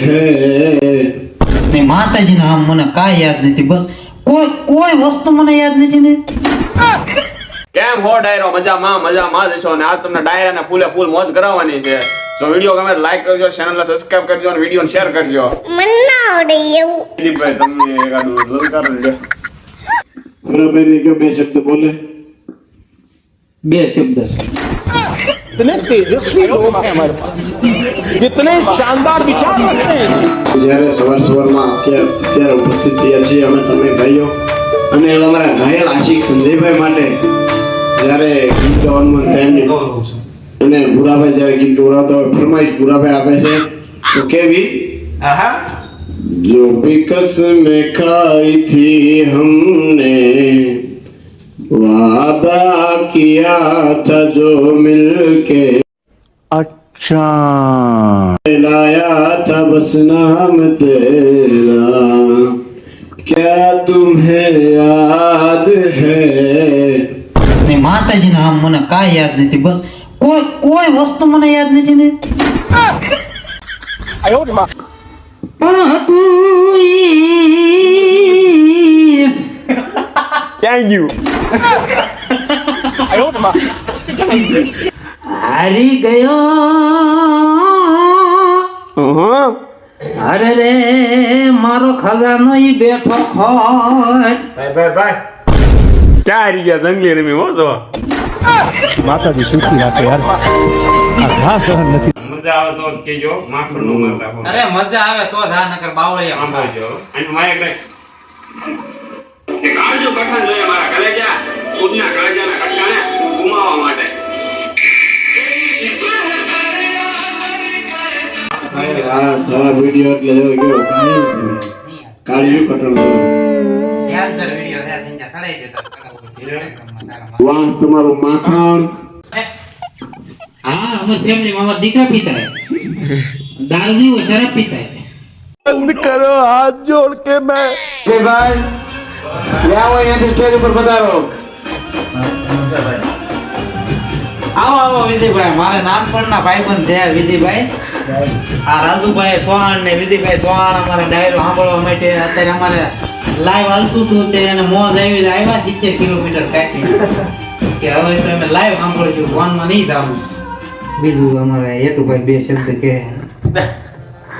है माताजी ना हम મને કાઈ યાદ નથી બસ કોઈ વસ્તુ મને યાદ નથી ને કેમ હો ડાયરો મજામાં જશો અને આજ તમને ડાયરાને ફૂલ મોજ કરાવવાની છે જો વિડિયો ગમે તો લાઈક કરજો ચેનલને સબસ્ક્રાઇબ કરજો અને વિડિયોને શેર કરજો મન્ના આવડે એવું દીપભાઈ તમને એકાદું લલકાર દે બરાબર ને કે બે શબ્દ બોલે બે શબ્દ इतने तेजस्वी लोग हैं हमारे पास कितने शानदार विचार रखते हैं જ્યારે સવારમાં અત્યારે ઉપસ્થિત થયા છીએ અમે તમે ભાઈઓ અને અમારા ઘાયલ આશિક સંજયભાઈ માટે જ્યારે ગીત ગાવાનું મન થાય અને ભૂરાભાઈ જ્યારે ગીત ગવડાવતા હોય ફરમાઈશ ભૂરાભાઈ આપે છે તો કેવી जो भी कसमें खाई थी हमने वादा किया था जो मिलके अच्छा लाया था बस नाम तेरा क्या तुम्हें याद है માતાજી ના મને કાઈ યાદ નથી બસ કોઈ વસ્તુ મને યાદ નથી ને પણ હતું ક્યાં ગયું હારી ગયો અરે રે મારો ખજાનો ઈ બેઠો ખોટ ભાઈ ક્યાં હારી ગયા જંગલી રમી હો તો માતાજી સુખી રાખે યાર આ ઘા સહન નથી મજા આવે તો કેજો માખણ નો મારતા હો અરે મજા આવે તો જ આ નકર બાવળિયા સાંભળજો અને માયક રે એ કાળજો કઠણ જોઈએ મારા કલેજા ખુદના કલેજાના કટકાને ગુમાવવા માટે આ વિડિયો એટલે જો કેવો કાળજો કઠણ ડેન્જર વિડિયો છે જીંજા સડાઈ દેતા વાહ તમારું માખણ હા અમાર ફેમિલી માં અમાર દીકરા પીતા હે દારૂ નહીં હોય શરાબ પીતા હે करो हाथ जोड़ के मैं જય ભાઈ ક્યાં હોય અહીંયાથી સ્ટેજ ઉપર પધારો આવો વિધિભાઈ મારે નાનપણના ભાઈબંધ છે વિધિભાઈ આ રાજુભાઈ ચૌહાણ ને વિધિભાઈ ચૌહાણ અમારે ડાયરો સાંભળવા માટે અત્યારે અમારે લાઈવ હાલતું હતું તે એને મોજ આવી આવ્યા 70 કિલોમીટર કાઢી કે હવે તો અમે લાઈવ સાંભળશું ફોનમાં નહીં જાવું બીજું અમારે એટુભાઈ બે શબ્દ કે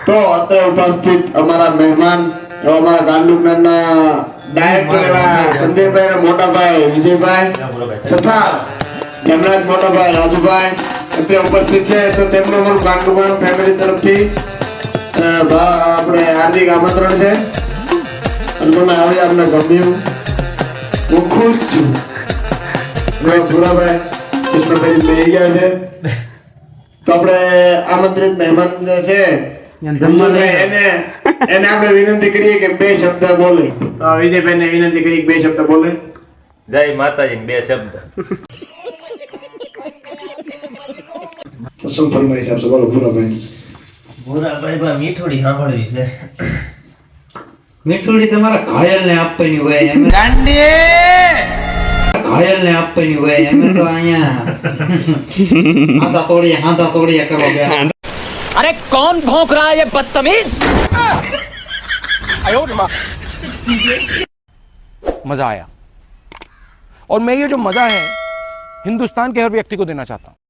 તો અત્યારે ઉપસ્થિત અમારા મહેમાન એવા અમારા ગાંડુકના ડાયરેક્ટર એવા સંજયભાઈ મોટા ભાઈ વિજયભાઈ તથા એમના જ મોટા ભાઈ રાજુભાઈ અત્યારે ઉપસ્થિત છે તો તેમનો અમારું ગાંડુકણ ફેમિલી તરફથી આપણે હાર્દિક આમંત્રણ છે અને તમે આવી આપને ગમ્યું હું ખુશ છું સુરાભાઈ કૃષ્ણભાઈ લઈ ગયા છે તો આપણે આમંત્રિત મહેમાન જે છે એને આપણે વિનંતી કરીએ કે બે શબ્દ બોલે તો વિજયભાઈ ને વિનંતી કરી બે શબ્દ બોલે જય માતાજી બે શબ્દ તો શું ફરમાઈશ આપશો બોલો ભૂરાભાઈ ભાઈ મીઠોડી સાંભળવી છે મીઠુડી તમારા ઘાયલ ને આપવાની હોય ઘાયલ ને આપવાની હોય એમ તો અહીંયા હાંધા તોડિયા કરવા ગયા अरे कौन भौंक रहा है ये बदतमीज मजा आया और मैं ये जो मजा है हिंदुस्तान के हर व्यक्ति को देना चाहता हूं